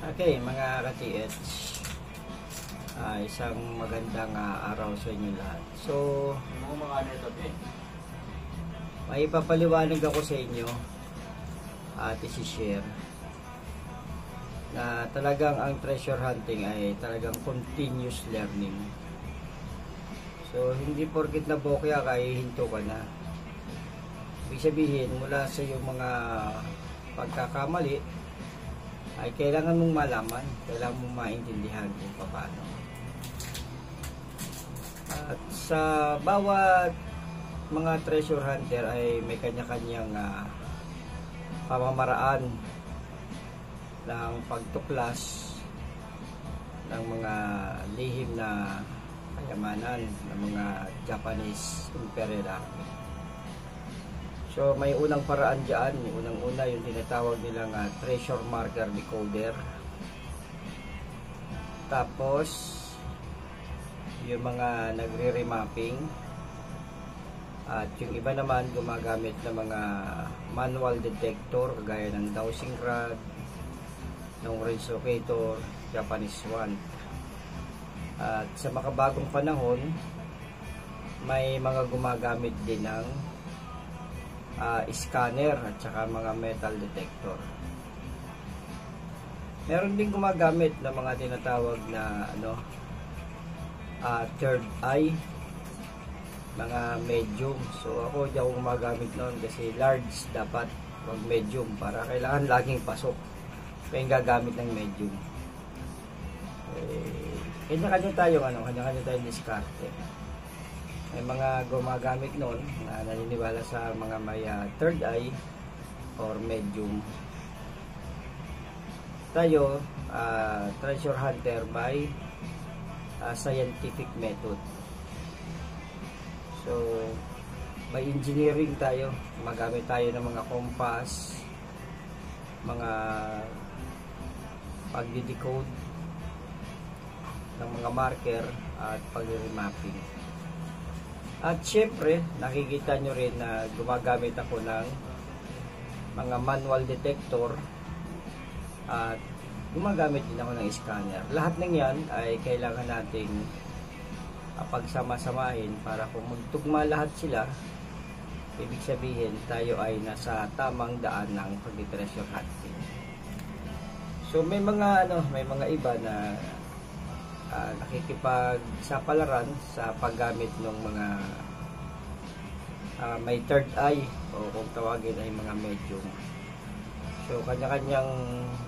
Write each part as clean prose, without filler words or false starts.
Okay, mga ka-TH, isang magandang araw sa inyo lahat. So, may ipapaliwanag ako sa inyo at isi-share na talagang ang treasure hunting ay talagang continuous learning. So, hindi porkit na bokya ka, hihinto ka na. Ibig sabihin, mula sa iyong mga pagkakamali, ay kailangan mong malaman, kailangan mong maintindihan kung paano. At sa bawat mga treasure hunter ay may kanya-kanyang pamamaraan ng pagtuklas ng mga lihim na kayamanan ng mga Japanese Imperial Army. So may unang paraan dyan, unang-una yung tinatawag nilang treasure marker decoder. Tapos yung mga nagre-remapping, at yung iba naman gumagamit ng mga manual detector kagaya ng dowsing rod, ng range locator, Japanese swan. At sa makabagong panahon, may mga gumagamit din ng scanner at saka mga metal detector. Meron din gumagamit ng mga tinatawag na third eye, mga medium. So ako di ako gumagamit noon kasi large dapat, wag medium, para kailangan laging pasok. Kaya yung gagamit ng medium. Kanya-kanya tayong diskarte. May mga gumagamit noon na naniniwala sa mga may third eye or medium. Tayo, treasure hunter by scientific method. So, by engineering tayo. Magamit tayo ng mga compass, mga pagdi-decode ng mga marker at pag-remapping. At syempre, nakikita nyo rin na gumagamit ako ng mga manual detector at gumagamit din ako ng scanner. Lahat ng yan ay kailangan nating pagsama-samahin para kung magtugma lahat sila, ibig sabihin tayo ay nasa tamang daan ng pag-treasure hunting. So may mga iba na nakikipagsapalaran sa paggamit ng mga may third eye o kung tawagin ay mga medium. So kanya-kanyang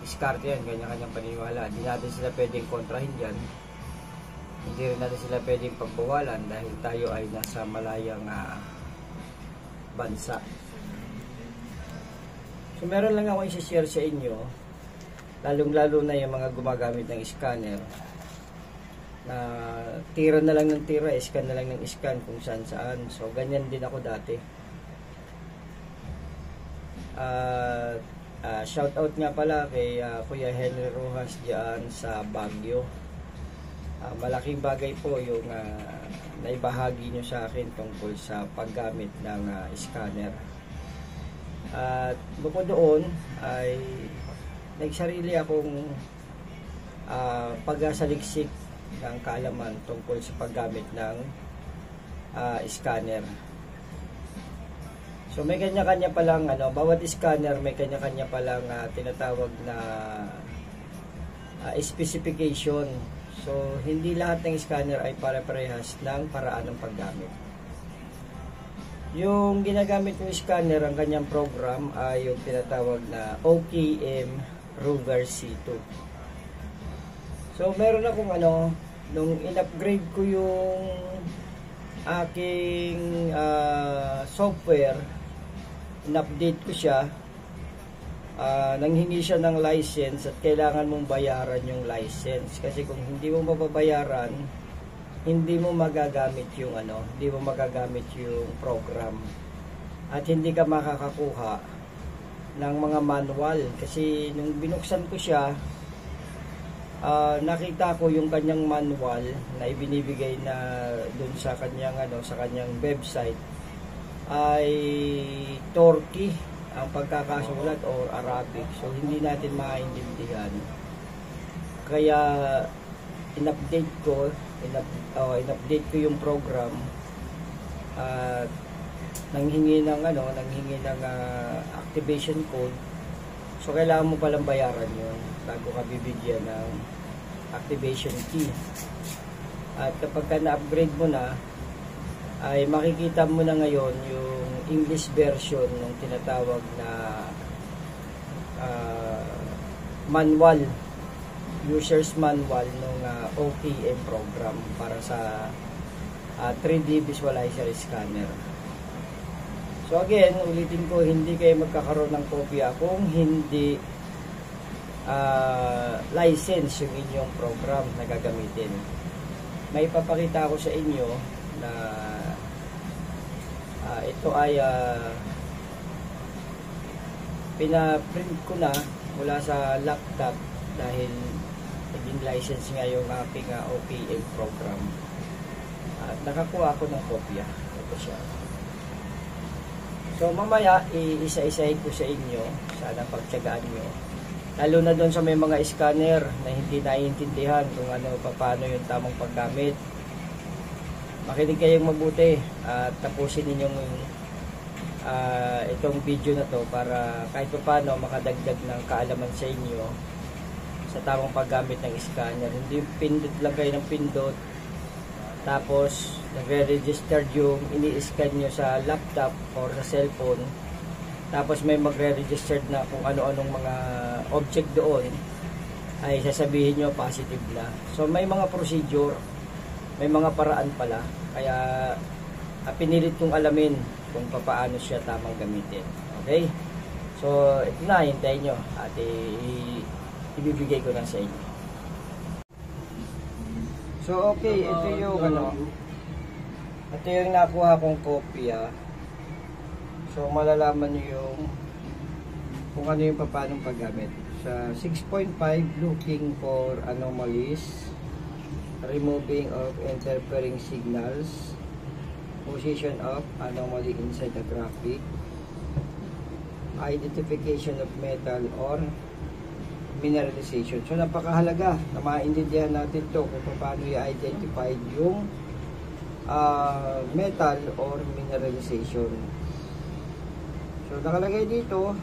diskarte yan, kanya-kanyang paniniwala. Hindi natin sila pwedeng kontrahin dyan. Hindi rin natin sila pwedeng pagbawalan dahil tayo ay nasa malayang bansa. So meron lang ako i-share sa inyo, lalong-lalo na yung mga gumagamit ng scanner, na tira na lang ng tira, scan na lang ng scan kung saan-saan. So ganyan din ako dati. Shout out nga pala kay Kuya Henry Rojas diyan sa Baguio. Malaking bagay po yung naibahagi nyo sa akin tungkol sa paggamit ng scanner. At bukod doon ay nagsarili akong pagsaliksik ng kaalaman tungkol sa paggamit ng scanner. So may kanya-kanya palang bawat scanner may kanya-kanya palang tinatawag na specification. So hindi lahat ng scanner ay pare-parehas ng paraan ng paggamit. Yung ginagamit ng scanner, ang kanyang program ay yung tinatawag na OKM Rover C2. So meron akong nung in-upgrade ko yung aking software, in-update ko siya, nanghingi siya ng license at kailangan mong bayaran yung license kasi kung hindi mo mababayaran, hindi mo magagamit yung hindi mo magagamit yung program at hindi ka makakakuha ng mga manual. Kasi nung binuksan ko siya, nakita ko yung kanyang manual na ibinibigay na dun sa kanyang sa kanyang website ay Turkey ang pagkakasulat or Arabic. So hindi natin maintindihan Kaya in-update ko yung program at nanghingi ng activation code. So kailangan mo palang bayaran yun bago ka bibigyan ng activation key. At kapag ka na-upgrade mo na, ay makikita mo na ngayon yung English version ng tinatawag na manual, user's manual ng OKM program para sa 3D visualizer scanner. So again, ulitin ko, hindi kayo magkakaroon ng kopya kung hindi license yung inyong program na gagamitin. May ipapakita ko sa inyo na ito ay pinaprint ko na mula sa laptop dahil naging license nga yung aking OKM program. At nakakuha ako ng kopya. Ito siya. So mamaya iisa-isahin ko sa inyo, sana pagtiyagaan nyo. Lalo na doon sa may mga scanner na hindi naiintindihan kung paano yung tamang paggamit. Makinig kayong mabuti at tapusin ninyong itong video na to para kahit paano makadagdag ng kaalaman sa inyo sa tamang paggamit ng scanner. Hindi pindot lang kayo ng pindot tapos nagre-register yung ini-scan nyo sa laptop or sa cellphone, tapos may magre-register na kung ano-anong mga object doon ay sasabihin nyo positive na. So may mga procedure, may mga paraan pala, kaya pinilit kong alamin kung paano siya tamang gamitin. Okay? So ito na, hintayin nyo at ibibigay ko na sa inyo. So okay, ito yung ito yung nakuha kong kopya. So malalaman nyo yung kung ano yung paano paggamit. Sa 6.5, looking for anomalies, removing of interfering signals, position of anomaly inside the graphic, identification of metal or mineralization. So napakahalaga na maintindihan natin to kung paano i-identify yung metal or mineralization. So nakalagay dito,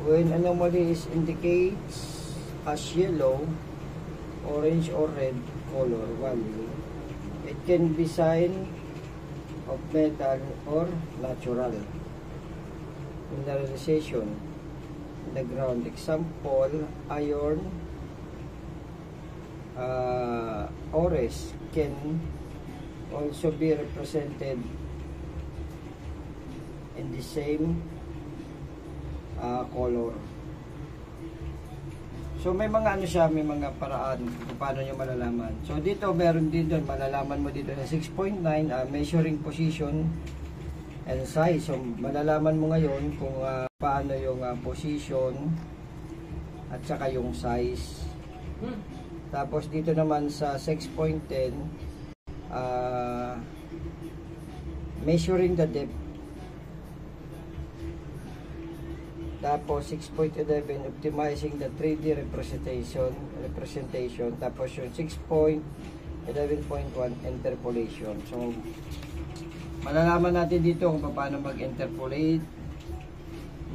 when anomaly is indicates as yellow, orange or red color value, it can be sign of metal or natural mineralization in the ground. Example, iron ores can also be represented in the same color. So may mga may mga paraan kung paano nyo malalaman. So dito meron din doon, malalaman mo dito sa 6.9 measuring position and size. So malalaman mo ngayon kung paano yung position at saka yung size. Tapos dito naman sa 6.10 measuring the depth. Tapos 6.11 optimizing the 3D representation. Tapos yung 6.11.1 interpolation. So malalaman natin dito kung paano mag-interpolate,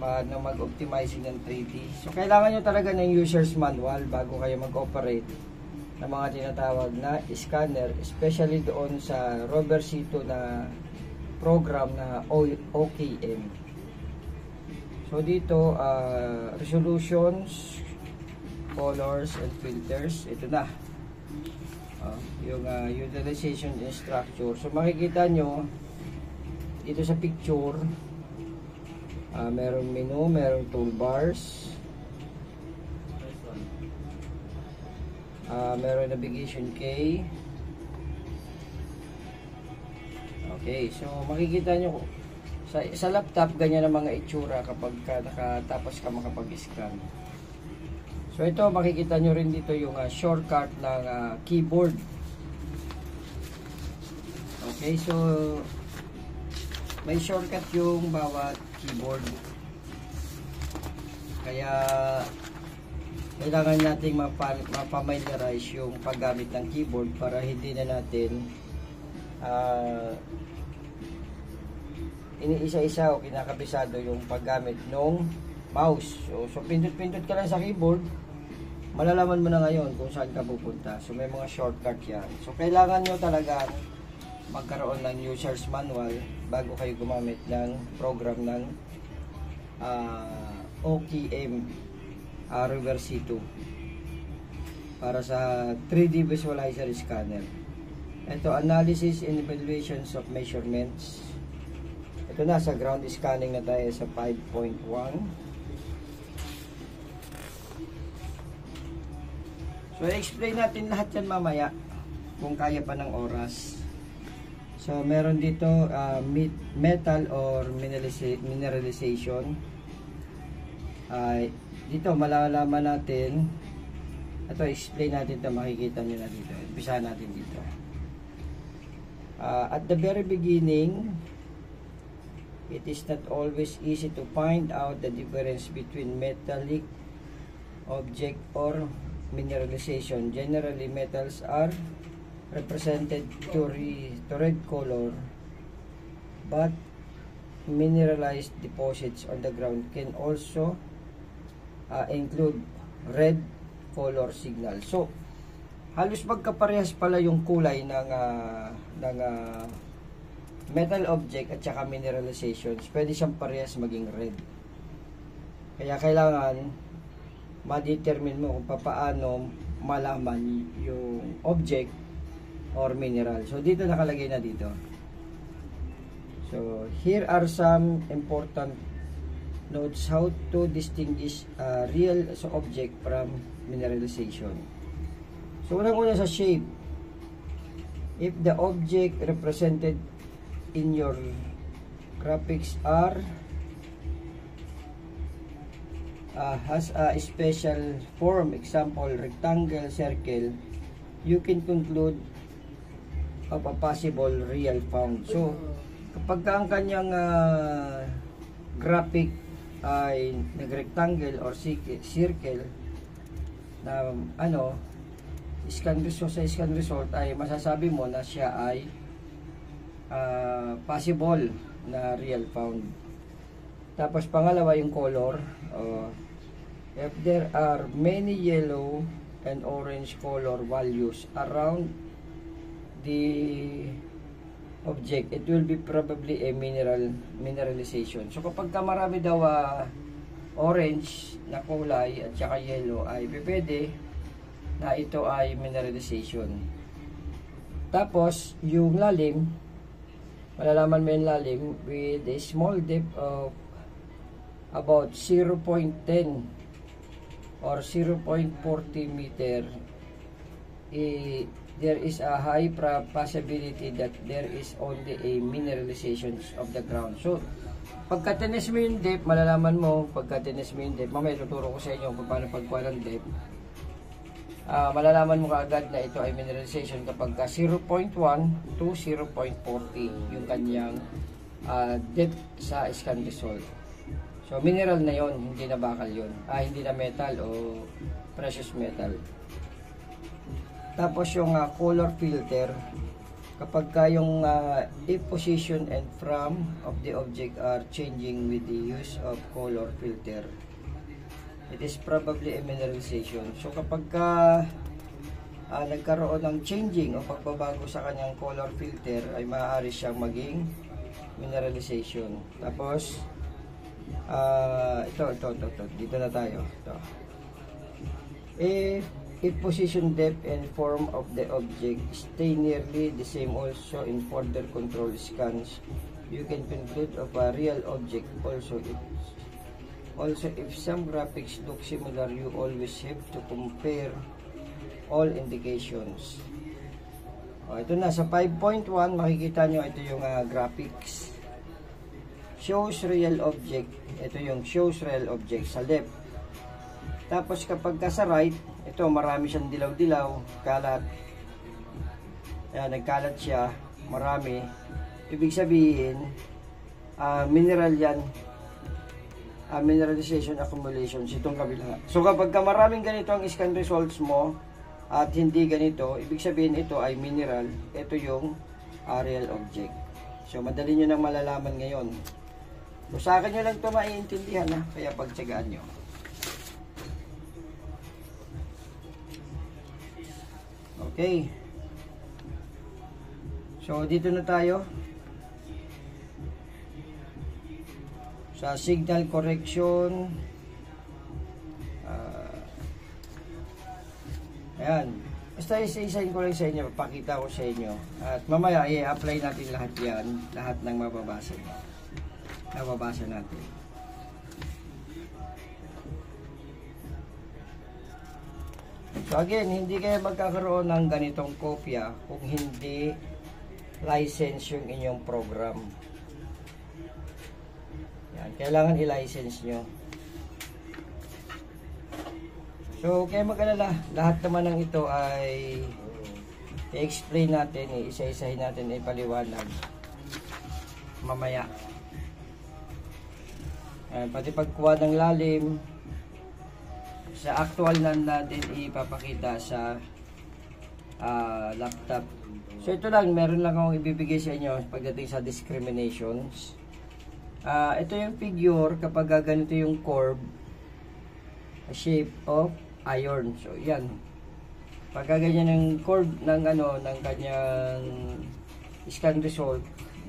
paano mag-optimizing ng 3D. So kailangan nyo talaga ng user's manual bago kayo mag-operate ng mga tinatawag na scanner, especially doon sa Roversito na program na OKM. So dito, resolutions, colors, and filters. Ito na. Yung utilization and structure. So makikita nyo, dito sa picture, merong menu, merong toolbars, merong navigation key. Okay, so makikita nyo, sa laptop, ganyan ang mga itsura kapag nakatapos ka makapag-scan. So ito, makikita nyo rin dito yung shortcut ng keyboard. Okay, so may shortcut yung bawat keyboard. Kaya kailangan nating mapamiliarize yung paggamit ng keyboard para hindi na natin iniisa-isa o kinakabisado yung paggamit ng mouse. So pindot-pindot ka lang sa keyboard, malalaman mo na ngayon kung saan ka pupunta. So may mga shortcut yan. So kailangan nyo talaga magkaroon ng user's manual bago kayo gumamit ng program ng OKM Reverse C2 para sa 3D visualizer scanner. Ito, analysis and evaluations of measurements. Ito na, sa ground scanning na tayo sa 5.1. So i-explain natin lahat yan mamaya kung kaya pa ng oras. So meron dito metal or mineralization. Dito malalaman natin, ito explain natin ito, makikita nyo na dito. Umpisa natin dito. At the very beginning, it is not always easy to find out the difference between metallic object or mineralization. Generally, metals are represented to red color, but mineralized deposits on the ground can also include red color signal. So halos magkaparehas pala yung kulay ng metal object at saka mineralizations. Pwede siyang parehas maging red. Kaya kailangan ma-determine mo kung paano malaman yung object or mineral. So dito nakalagay na dito. So here are some important notes how to distinguish real object from mineralization. So unang-una sa shape. If the object represented in your graphics has a special form, example rectangle, circle, you can conclude of a possible real found. So kapag ang kanyang graphic ay nag-rectangle or circle na scan result ay masasabi mo na siya ay possible na real found. Tapos pangalawa yung color. If there are many yellow and orange color values around the object, it will be probably a mineralization. So kapag ka marami daw orange na kulay at saka yellow, ay pwede na ito ay mineralization. Tapos yung lalim, malalaman mo yung lalim with a small depth of about 0.10 or 0.40 meter. There is a high possibility that there is only a mineralization of the ground. So, pagka tinis mo yung depth, malalaman mo, pagka tinis mo yung depth, mamaya tuturo ko sa inyo kung paano pagkuha ng depth. Malalaman mo kaagad na ito ay mineralization kapag ka 0.1 to 0.40 yung kanyang depth sa scan result. So, mineral na yon, hindi na bakal yon. Hindi na metal o precious metal. Tapos yung color filter, kapag ka yung if position and from of the object are changing with the use of color filter, it is probably a mineralization. So kapag ka nagkaroon ng changing o pagbabago sa kanyang color filter, ay maaari siyang maging mineralization. Tapos ito, dito na tayo. Ito. If position, depth, and form of the object stay nearly the same also in further control scans, you can conclude of a real object. Also if some graphics look similar, you always have to compare all indications. Ito na sa 5.1, makikita nyo ito yung graphics. Shows real object. Ito yung shows real object sa left. Tapos kapag ka sa right, ito marami siyang dilaw-dilaw, kalat. Ayan, nagkalat siya, marami. Ibig sabihin, mineral yan. mineralization accumulations itong kabila. So kapag maraming ganito ang scan results mo at hindi ganito, ibig sabihin ito ay mineral, ito yung real object. So madali nyo nang malalaman ngayon. So sa akin nyo lang ito maiintindihan ha, kaya pagtsagaan nyo. Okay. So dito na tayo sa signal correction. Ayan. Basta isa-isahin ko lang sa inyo, pakita ko sa inyo. At mamaya i-apply natin lahat yan, lahat ng mababasa nyo. Nababasa natin. So again, hindi kayo magkakaroon ng ganitong kopya kung hindi license yung inyong program. Yan, kailangan i-license nyo. So, kaya mag-alala, lahat naman ng ito ay i-explain natin, isa-isahin natin, ipaliwanag mamaya. Pati pagkuha ng lalim, sa actual na natin ipapakita sa laptop. So, ito lang, meron lang akong ibibigay sa inyo pagdating sa discriminations. Ito yung figure kapag ganito yung curve, shape of iron. So, yan. Pagka ganyan ang curve ng ng kanyang scan result,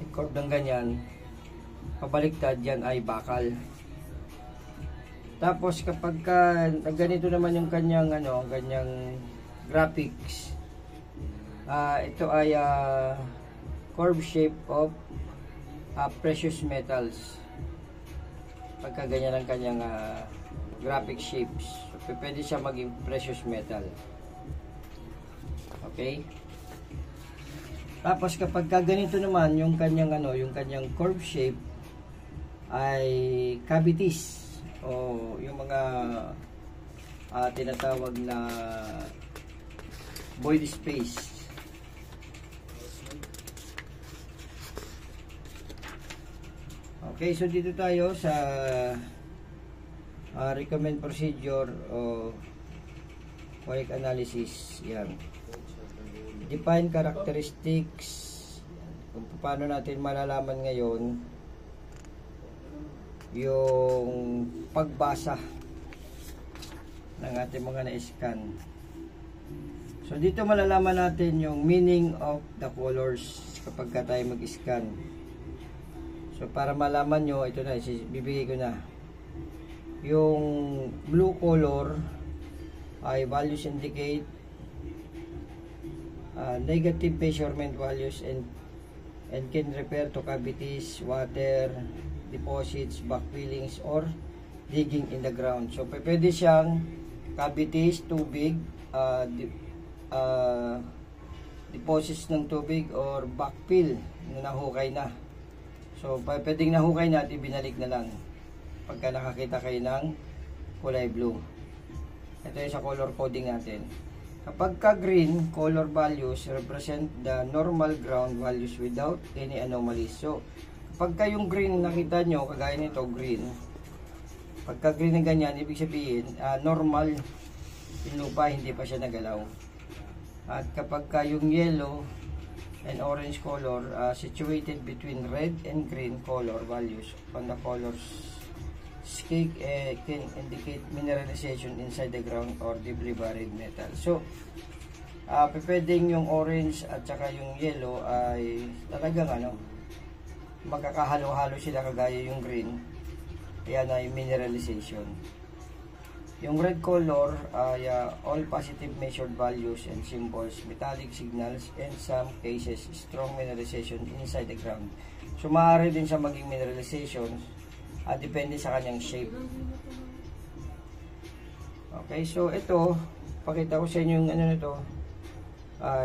curve ng ganyan, pabaliktad, yan ay bakal. Tapos kapag ganito naman yung kanyang kanyang graphics, ito ay curve shape of precious metals. Pagka ganyan ang kanyang graphic shapes, so, pwede siya maging precious metal. Okay? Tapos kapag ganito naman yung kanyang yung kanyang curve shape ay cavities o yung mga tinatawag na void space. Okay, so dito tayo sa recommend procedure o correct analysis. Yan. Define characteristics. Kung paano natin malalaman ngayon yung pagbasa ng ating mga na-scan. So dito malalaman natin yung meaning of the colors kapag tayo mag-scan. So para malaman nyo, ito na, bibigay ko na. Yung blue color ay values indicate negative measurement values and can refer to cavities, water deposits, backfillings, or digging in the ground. So pwede siyang cavities, tubig, deposits ng tubig, or backfill na nahukay na. So pwedeng nahukay na at ibinalik na lang pagka nakakita kayo ng kulay blue. Ito yung sa color coding natin. Kapag ka green, color values represent the normal ground values without any anomalies. So kapag yung green nakita nyo, kagaya nito green, pagka green na ganyan, ibig sabihin normal yung lupa, hindi pa siya nagalaw. At kapag yung yellow and orange color situated between red and green color values on the colors scale can indicate mineralization inside the ground or deeply buried metal. So pwedeng yung orange at saka yung yellow ay talagang magkakahalo-halo sila kagaya yung green. Ayan ay mineralization. Yung red color ay all positive measured values and symbols, metallic signals, and some cases strong mineralization inside the ground. So maaari din siya maging mineralization depende sa kanyang shape. Okay, so ito pakita ko sa inyo yung nito,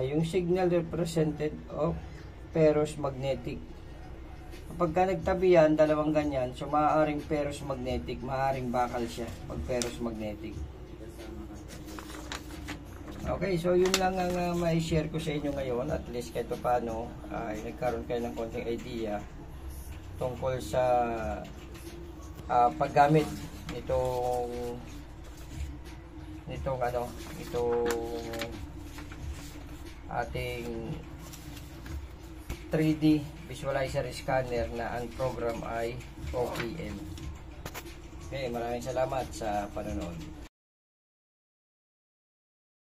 yung signal represented of ferrous-magnetic. Kapag ka nagtabi yan, dalawang ganyan, so maaaring ferrous-magnetic, maaaring bakal siya pag ferrous-magnetic. Okay, so yun lang ang may share ko sa inyo ngayon, at least kahit paano ay nagkaroon kayo ng konting idea tungkol sa paggamit nitong itong ating 3D visualizer scanner na ang program ay OPM. Okay, maraming salamat sa panonood.